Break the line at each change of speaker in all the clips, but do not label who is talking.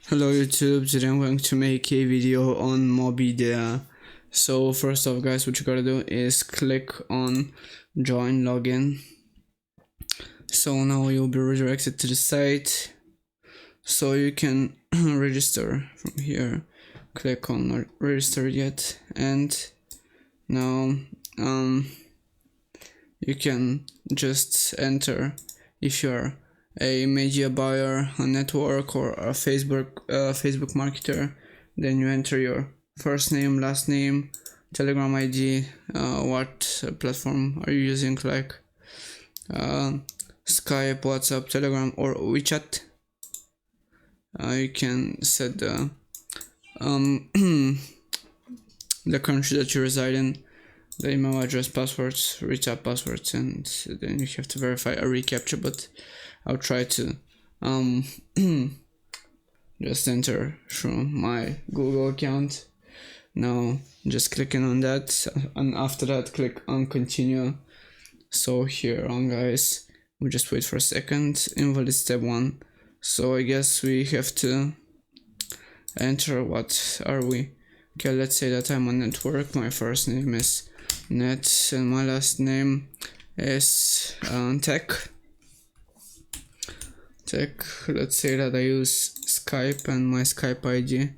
Hello YouTube, today I'm going to make a video on Mobidea. So first off guys, what you gotta do is click on join login. So now you'll be redirected to the site, so you can register from here. Click on not registered yet, and now you can just enter if you're a media buyer, a network, or a Facebook marketer. Then you enter your first name, last name, Telegram ID, what platform are you using, like Skype, WhatsApp, Telegram, or WeChat. You can set the the country that you reside in, the email address, passwords, recap passwords, and then you have to verify a reCAPTCHA, but I'll try to just enter through my Google account. Now just clicking on that, and after that click on continue. So here on guys, we just wait for a second. Invalid step 1. So I guess we have to enter what are we. Okay, let's say that I'm on network. My first name is Net and my last name is Tech. Let's say that I use Skype and my Skype ID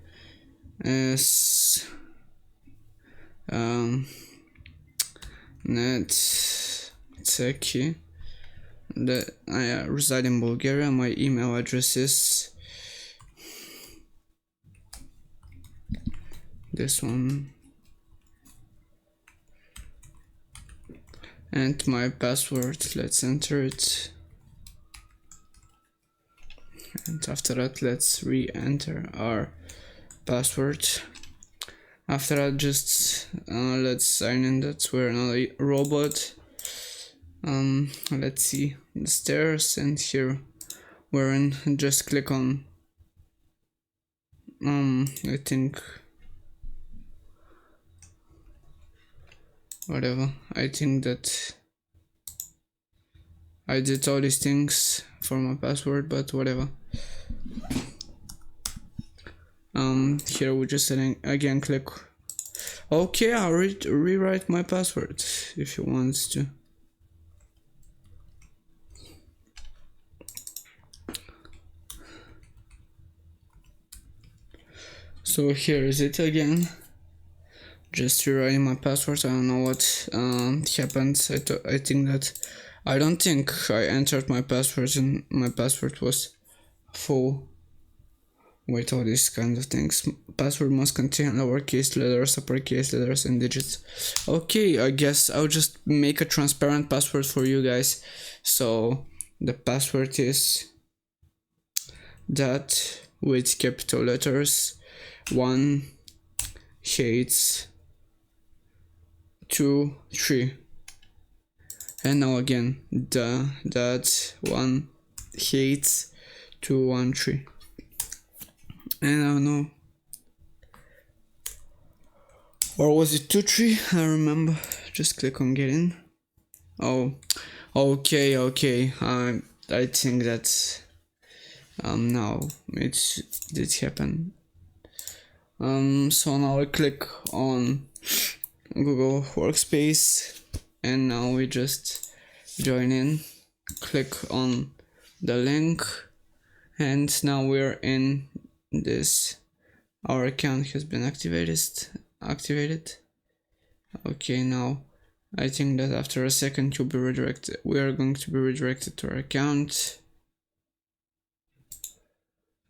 is Net Techie. I reside in Bulgaria. My email address is this one, and my password, let's enter it, and after that let's re-enter our password. After that just let's sign in that we're not a robot. Let's see the stairs, and here we're in. Just click on I think whatever. I think that I did all these things for my password, but whatever. Here we're just setting again, click. Okay, I'll rewrite my password if you want to. So here is it again. Just rewriting my password. I don't know what happened. I think that I don't think I entered my password and my password was full. Wait, all these kind of things. Password must contain lowercase letters, uppercase letters, and digits. Okay, I guess I'll just make a transparent password for you guys. So the password is that with capital letters, 1 hates 2 3, and now again that 1 hates 2 1 3, and I don't know, or was it 2 3? I remember. Just click on get in. Oh, okay. I think that now it did happen. So now I click on Google Workspace, and now we just join in. Click on the link, and now we're in this. Our account has been activated. Okay, now I think that after a second you'll be redirected. We are going to be redirected to our account.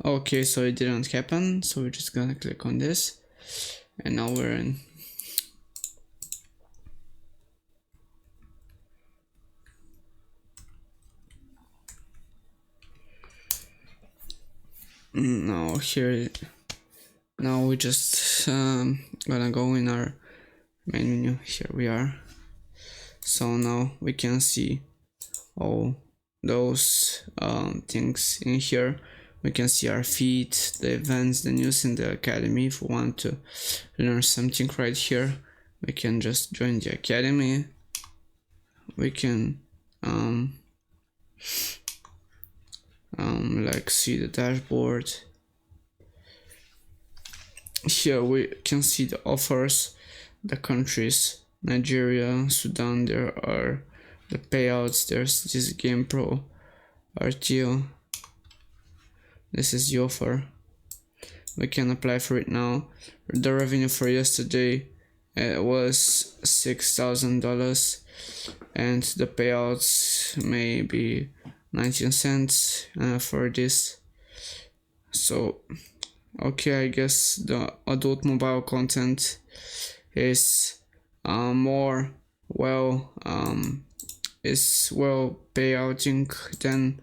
Okay, so it didn't happen, so we're just gonna click on this, and now we're in. Now we just gonna go in our main menu. Here we are. So now we can see all those things in here. We can see our feed, the events, the news in the academy. If we want to learn something right here, we can just join the academy. We can like see the dashboard, here we can see the offers, the countries, Nigeria, Sudan. There are the payouts. There's this Game Pro, RTO. This is the offer. We can apply for it now. The revenue for yesterday was $6,000, and the payouts may be 19 cents for this. So okay, I guess the adult mobile content is more well payouting than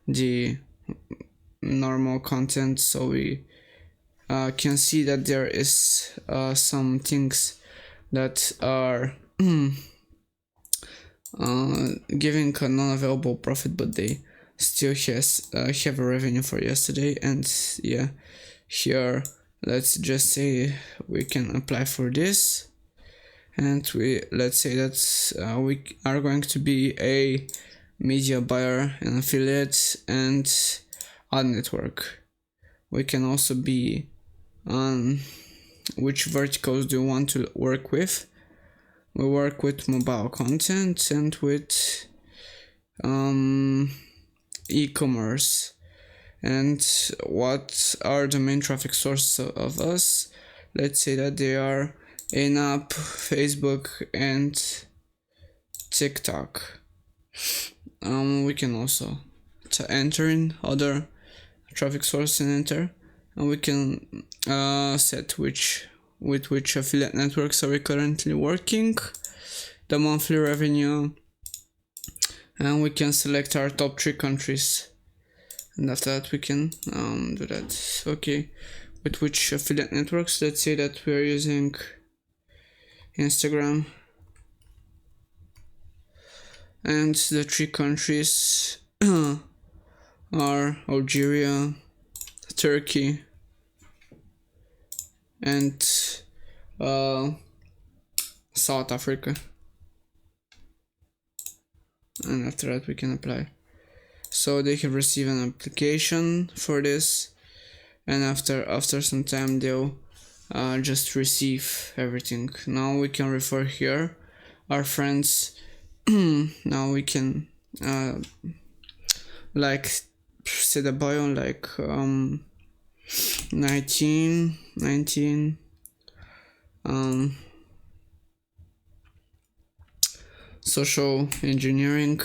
the normal content. So we can see that there is some things that are giving a non-available profit, but they still have a revenue for yesterday. And yeah, here let's just say we can apply for this, and let's say that we are going to be a media buyer and affiliate and ad network. We can also be on which verticals do you want to work with. We work with mobile content and with e-commerce. And what are the main traffic sources of us? Let's say that they are in-app, Facebook, and TikTok. We can also enter in other traffic source and enter, and we can set with which affiliate networks are we currently working, the monthly revenue, and we can select our top 3 countries, and after that we can do that. Okay, with which affiliate networks? Let's say that we are using Instagram, and the 3 countries are Algeria, Turkey, and South Africa. And after that we can apply. So they have received an application for this, and after some time they'll just receive everything. Now we can refer here our friends. Now we can like set a bio like 19 social engineering,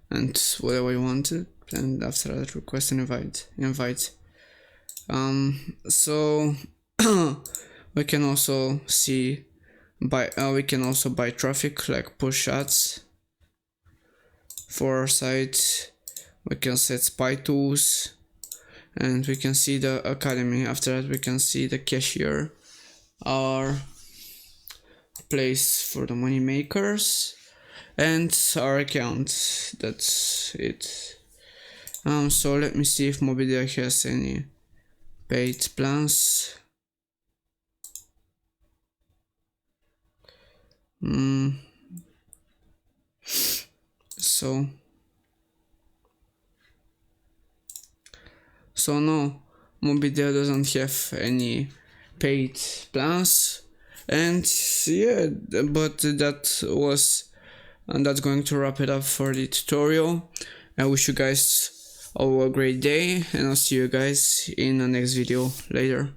and whatever you wanted, and after that request an invite. So we can also see we can also buy traffic like push ads for our site. We can set spy tools, and we can see the academy. After that we can see the cashier, our place for the money makers, and our account. That's it. So let me see if Mobidea has any paid plans. So no, Mobidea doesn't have any paid plans, and yeah, but that's going to wrap it up for the tutorial. I wish you guys all a great day, and I'll see you guys in the next video later.